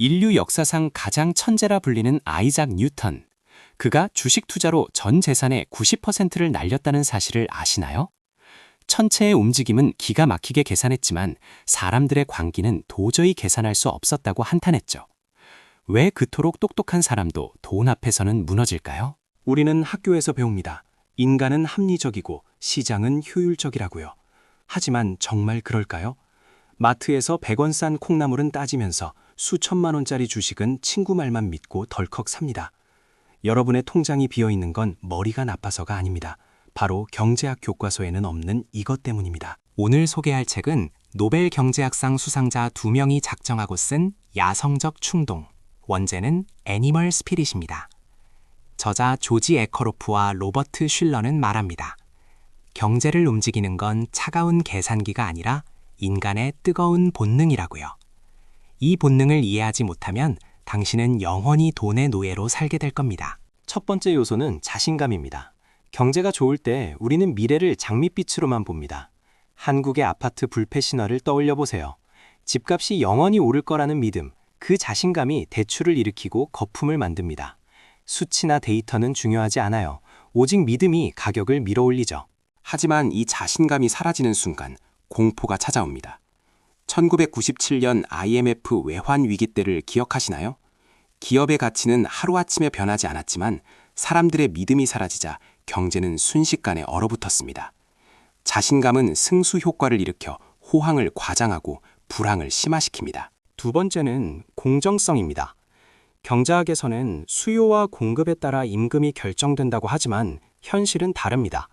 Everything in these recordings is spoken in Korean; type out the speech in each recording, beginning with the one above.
인류 역사상 가장 천재라 불리는 아이작 뉴턴. 그가 주식 투자로 전 재산의 90%를 날렸다는 사실을 아시나요? 천체의 움직임은 기가 막히게 계산했지만 사람들의 광기는 도저히 계산할 수 없었다고 한탄했죠. 왜 그토록 똑똑한 사람도 돈 앞에서는 무너질까요? 우리는 학교에서 배웁니다. 인간은 합리적이고 시장은 효율적이라고요. 하지만 정말 그럴까요? 마트에서 100원 싼 콩나물은 따지면서 수천만 원짜리 주식은 친구 말만 믿고 덜컥 삽니다. 여러분의 통장이 비어있는 건 머리가 나빠서가 아닙니다. 바로 경제학 교과서에는 없는 이것 때문입니다. 오늘 소개할 책은 노벨 경제학상 수상자 2명이 작정하고 쓴 야성적 충동, 원제는 애니멀 스피릿입니다. 저자 조지 에커로프와 로버트 슐러는 말합니다. 경제를 움직이는 건 차가운 계산기가 아니라 인간의 뜨거운 본능이라고요. 이 본능을 이해하지 못하면 당신은 영원히 돈의 노예로 살게 될 겁니다. 첫 번째 요소는 자신감입니다. 경제가 좋을 때 우리는 미래를 장밋빛으로만 봅니다. 한국의 아파트 불패 신화를 떠올려 보세요. 집값이 영원히 오를 거라는 믿음, 그 자신감이 대출을 일으키고 거품을 만듭니다. 수치나 데이터는 중요하지 않아요. 오직 믿음이 가격을 밀어올리죠. 하지만 이 자신감이 사라지는 순간 공포가 찾아옵니다. 1997년 IMF 외환 위기 때를 기억하시나요? 기업의 가치는 하루아침에 변하지 않았지만 사람들의 믿음이 사라지자 경제는 순식간에 얼어붙었습니다. 자신감은 승수 효과를 일으켜 호황을 과장하고 불황을 심화시킵니다. 두 번째는 공정성입니다. 경제학에서는 수요와 공급에 따라 임금이 결정된다고 하지만 현실은 다릅니다.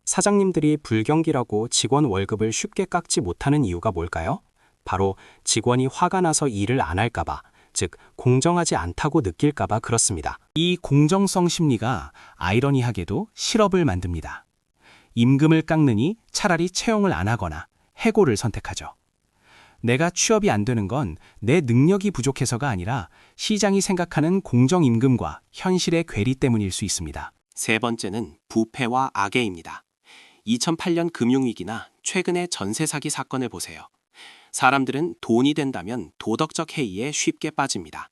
사장님들이 불경기라고 직원 월급을 쉽게 깎지 못하는 이유가 뭘까요? 바로 직원이 화가 나서 일을 안 할까봐, 즉 공정하지 않다고 느낄까봐 그렇습니다. 이 공정성 심리가 아이러니하게도 실업을 만듭니다. 임금을 깎느니 차라리 채용을 안 하거나 해고를 선택하죠. 내가 취업이 안 되는 건 내 능력이 부족해서가 아니라 시장이 생각하는 공정임금과 현실의 괴리 때문일 수 있습니다. 세 번째는 부패와 악의입니다. 2008년 금융위기나 최근의 전세 사기 사건을 보세요. 사람들은 돈이 된다면 도덕적 해이에 쉽게 빠집니다.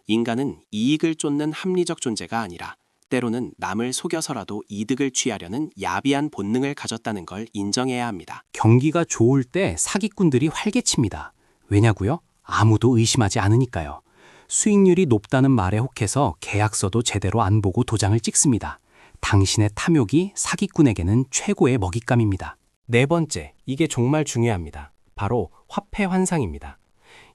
인간은 이익을 쫓는 합리적 존재가 아니라 때로는 남을 속여서라도 이득을 취하려는 야비한 본능을 가졌다는 걸 인정해야 합니다. 경기가 좋을 때 사기꾼들이 활개칩니다. 왜냐고요? 아무도 의심하지 않으니까요. 수익률이 높다는 말에 혹해서 계약서도 제대로 안 보고 도장을 찍습니다. 당신의 탐욕이 사기꾼에게는 최고의 먹잇감입니다. 네 번째, 이게 정말 중요합니다. 바로 화폐 환상입니다.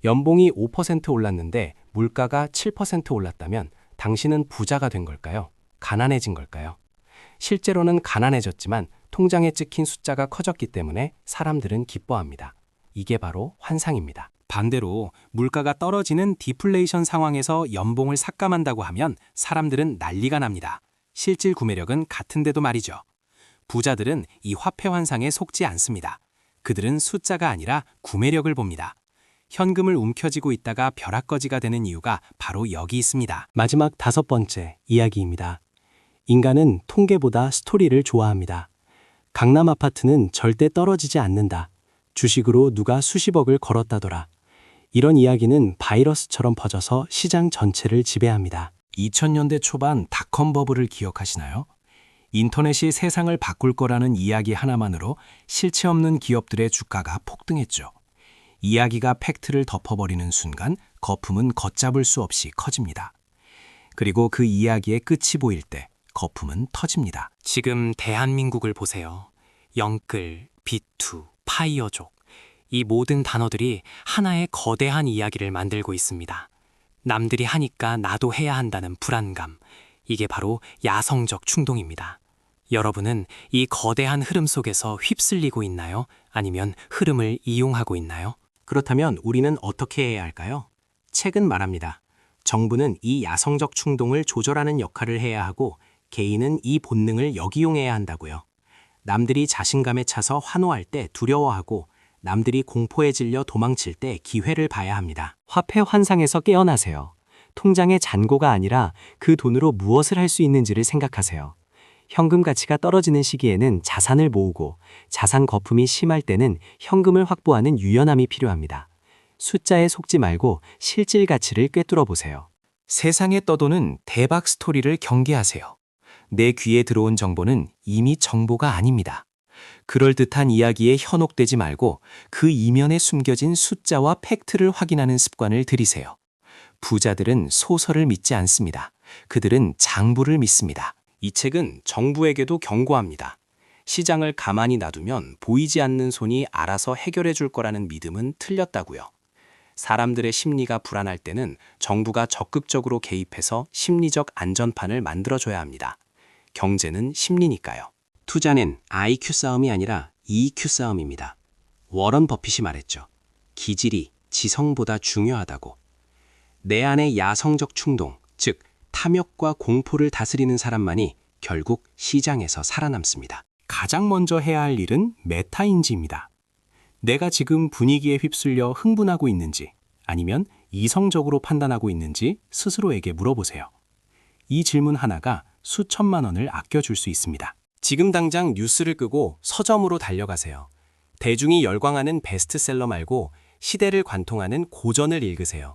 연봉이 5% 올랐는데 물가가 7% 올랐다면 당신은 부자가 된 걸까요? 가난해진 걸까요? 실제로는 가난해졌지만 통장에 찍힌 숫자가 커졌기 때문에 사람들은 기뻐합니다. 이게 바로 환상입니다. 반대로 물가가 떨어지는 디플레이션 상황에서 연봉을 삭감한다고 하면 사람들은 난리가 납니다. 실질 구매력은 같은데도 말이죠. 부자들은 이 화폐 환상에 속지 않습니다. 그들은 숫자가 아니라 구매력을 봅니다. 현금을 움켜쥐고 있다가 벼락거지가 되는 이유가 바로 여기 있습니다. 마지막 다섯 번째 이야기입니다. 인간은 통계보다 스토리를 좋아합니다. 강남 아파트는 절대 떨어지지 않는다. 주식으로 누가 수십억을 걸었다더라. 이런 이야기는 바이러스처럼 퍼져서 시장 전체를 지배합니다. 2000년대 초반 닷컴 버블을 기억하시나요? 인터넷이 세상을 바꿀 거라는 이야기 하나만으로 실체 없는 기업들의 주가가 폭등했죠. 이야기가 팩트를 덮어버리는 순간 거품은 걷잡을 수 없이 커집니다. 그리고 그 이야기의 끝이 보일 때 거품은 터집니다. 지금 대한민국을 보세요. 영끌, 비투, 파이어족. 이 모든 단어들이 하나의 거대한 이야기를 만들고 있습니다. 남들이 하니까 나도 해야 한다는 불안감. 이게 바로 야성적 충동입니다. 여러분은 이 거대한 흐름 속에서 휩쓸리고 있나요? 아니면 흐름을 이용하고 있나요? 그렇다면 우리는 어떻게 해야 할까요? 책은 말합니다. 정부는 이 야성적 충동을 조절하는 역할을 해야 하고 개인은 이 본능을 역이용해야 한다고요. 남들이 자신감에 차서 환호할 때 두려워하고 남들이 공포에 질려 도망칠 때 기회를 봐야 합니다. 화폐 환상에서 깨어나세요. 통장의 잔고가 아니라 그 돈으로 무엇을 할 수 있는지를 생각하세요. 현금 가치가 떨어지는 시기에는 자산을 모으고 자산 거품이 심할 때는 현금을 확보하는 유연함이 필요합니다. 숫자에 속지 말고 실질 가치를 꿰뚫어 보세요. 세상에 떠도는 대박 스토리를 경계하세요. 내 귀에 들어온 정보는 이미 정보가 아닙니다. 그럴듯한 이야기에 현혹되지 말고 그 이면에 숨겨진 숫자와 팩트를 확인하는 습관을 들이세요. 부자들은 소설을 믿지 않습니다. 그들은 장부를 믿습니다. 이 책은 정부에게도 경고합니다. 시장을 가만히 놔두면 보이지 않는 손이 알아서 해결해 줄 거라는 믿음은 틀렸다고요. 사람들의 심리가 불안할 때는 정부가 적극적으로 개입해서 심리적 안전판을 만들어줘야 합니다. 경제는 심리니까요. 투자는 IQ 싸움이 아니라 EQ 싸움입니다. 워런 버핏이 말했죠. 기질이 지성보다 중요하다고. 내 안의 야성적 충동, 즉 탐욕과 공포를 다스리는 사람만이 결국 시장에서 살아남습니다. 가장 먼저 해야 할 일은 메타인지입니다. 내가 지금 분위기에 휩쓸려 흥분하고 있는지 아니면 이성적으로 판단하고 있는지 스스로에게 물어보세요. 이 질문 하나가 수천만 원을 아껴줄 수 있습니다. 지금 당장 뉴스를 끄고 서점으로 달려가세요. 대중이 열광하는 베스트셀러 말고 시대를 관통하는 고전을 읽으세요.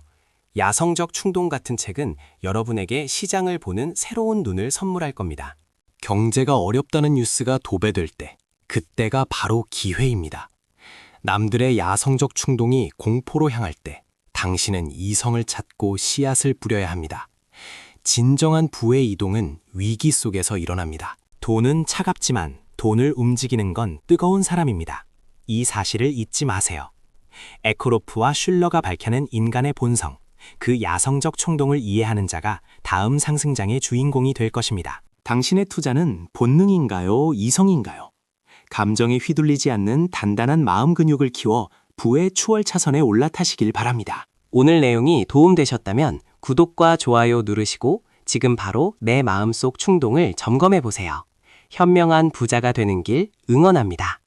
야성적 충동 같은 책은 여러분에게 시장을 보는 새로운 눈을 선물할 겁니다. 경제가 어렵다는 뉴스가 도배될 때, 그때가 바로 기회입니다. 남들의 야성적 충동이 공포로 향할 때, 당신은 이성을 찾고 씨앗을 뿌려야 합니다. 진정한 부의 이동은 위기 속에서 일어납니다. 돈은 차갑지만 돈을 움직이는 건 뜨거운 사람입니다. 이 사실을 잊지 마세요. 에크로프와 슐러가 밝혀낸 인간의 본성, 그 야성적衝動을 이해하는 자가 다음 상승장의 주인공이 될 것입니다. 당신의 투자는 본능인가요? 이성인가요? 감정에 휘둘리지 않는 단단한 마음 근육을 키워 부의 추월 차선에 올라타시길 바랍니다. 오늘 내용이 도움되셨다면 구독과 좋아요 누르시고 지금 바로 내 마음속 충동을 점검해 보세요. 현명한 부자가 되는 길 응원합니다.